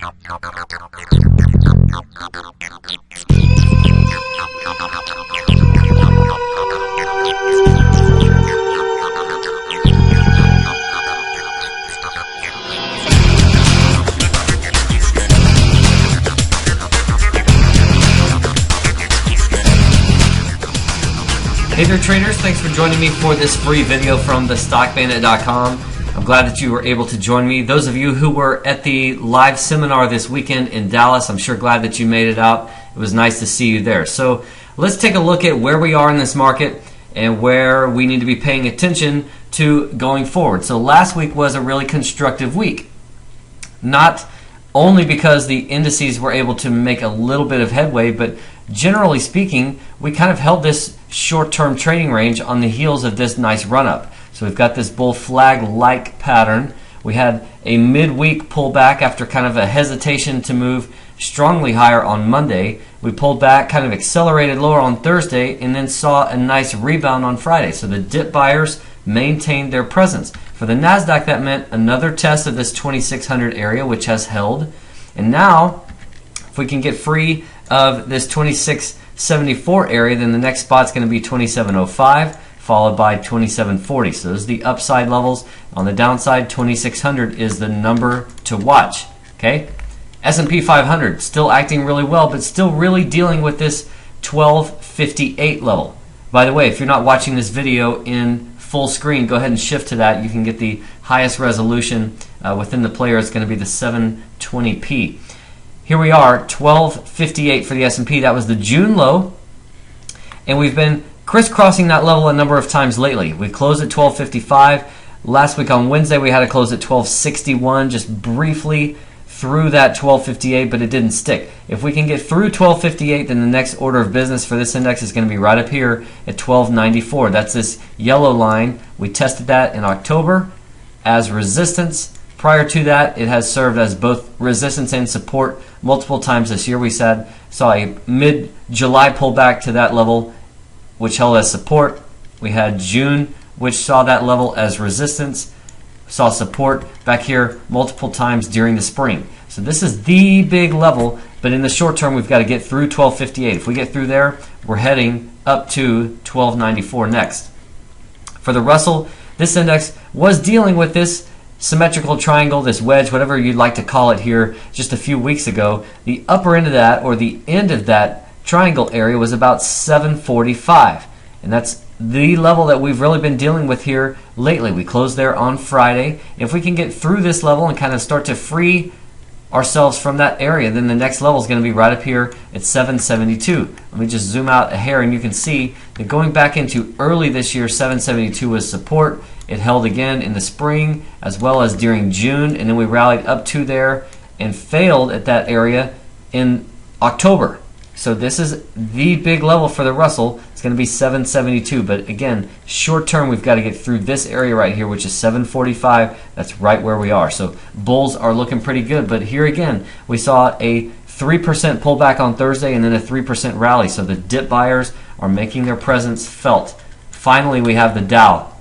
Hey there traders, thanks for joining me for this free video from thestockbandit.com. I'm glad that you were able to join me. Those of you who were at the live seminar this weekend in Dallas, I'm sure glad that you made it out. It was nice to see you there. So let's take a look at where we are in this market and where we need to be paying attention to going forward. So last week was a really constructive week. Not only because the indices were able to make a little bit of headway, but generally speaking, we kind of held this short-term trading range on the heels of this nice run-up. So we've got this bull flag-like pattern. We had a midweek pullback after kind of a hesitation to move strongly higher on Monday. We pulled back, kind of accelerated lower on Thursday, and then saw a nice rebound on Friday. So the dip buyers maintained their presence. For the NASDAQ, that meant another test of this 2600 area, which has held. And now, if we can get free of this 2674 area, then the next spot's going to be 2705, followed by 2740. So those are the upside levels. On the downside, 2600 is the number to watch. Okay, S&P 500 still acting really well, but still really dealing with this 1258 level. By the way, if you're not watching this video in full screen, go ahead and shift to that. You can get the highest resolution within the player. It's going to be the 720p. Here we are, 1258 for the S&P. That was the June low, and we've been crisscrossing that level a number of times lately. We closed at 1255. Last week on Wednesday, we had to close at 1261, just briefly through that 1258, but it didn't stick. If we can get through 1258, then the next order of business for this index is going to be right up here at 1294. That's this yellow line. We tested that in October as resistance. Prior to that, it has served as both resistance and support multiple times this year. We saw a mid-July pullback to that level, which held as support. We had June, which saw that level as resistance, saw support back here multiple times during the spring. So this is the big level, but in the short term, we've got to get through 1258. If we get through there, we're heading up to 1294 next. For the Russell, this index was dealing with this symmetrical triangle, this wedge, whatever you'd like to call it here, just a few weeks ago. The upper end of that, or the end of that triangle area, was about 745. And that's the level that we've really been dealing with here lately. We closed there on Friday. If we can get through this level and kind of start to free ourselves from that area, then the next level is going to be right up here at 772. Let me just zoom out a hair and you can see that going back into early this year, 772 was support. It held again in the spring as well as during June, and then we rallied up to there and failed at that area in October. So this is the big level for the Russell. It's going to be 772, but again, short term, we've got to get through this area right here, which is 745. That's right where we are. So bulls are looking pretty good, but here again, we saw a 3% pullback on Thursday and then a 3% rally. So the dip buyers are making their presence felt. Finally, we have the Dow.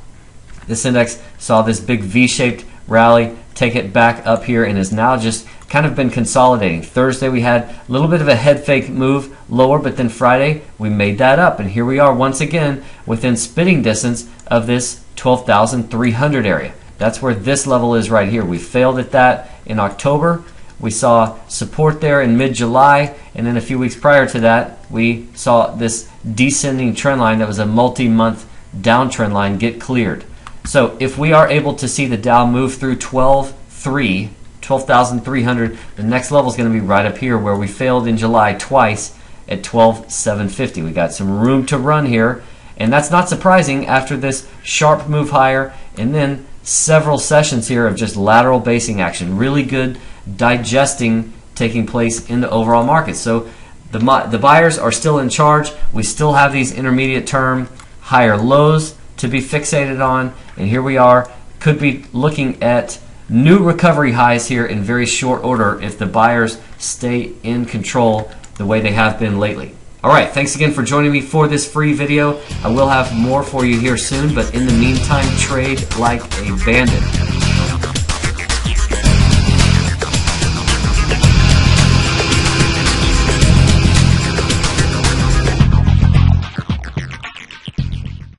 This index saw this big V-shaped rally, take it back up here, and is now just kind of been consolidating. Thursday we had a little bit of a head fake move lower, but then Friday we made that up, and here we are once again within spitting distance of this 12,300 area. That's where this level is right here. We failed at that in October. We saw support there in mid-July, and then a few weeks prior to that we saw this descending trend line that was a multi-month downtrend line get cleared. So if we are able to see the Dow move through 12,300, the next level is going to be right up here where we failed in July twice at 12,750. We got some room to run here, and that's not surprising after this sharp move higher and then several sessions here of just lateral basing action. Really good digesting taking place in the overall market. So the buyers are still in charge. We still have these intermediate term higher lows to be fixated on, and here we are, could be looking at new recovery highs here in very short order if the buyers stay in control the way they have been lately. Alright, thanks again for joining me for this free video. I will have more for you here soon, but in the meantime, trade like a bandit.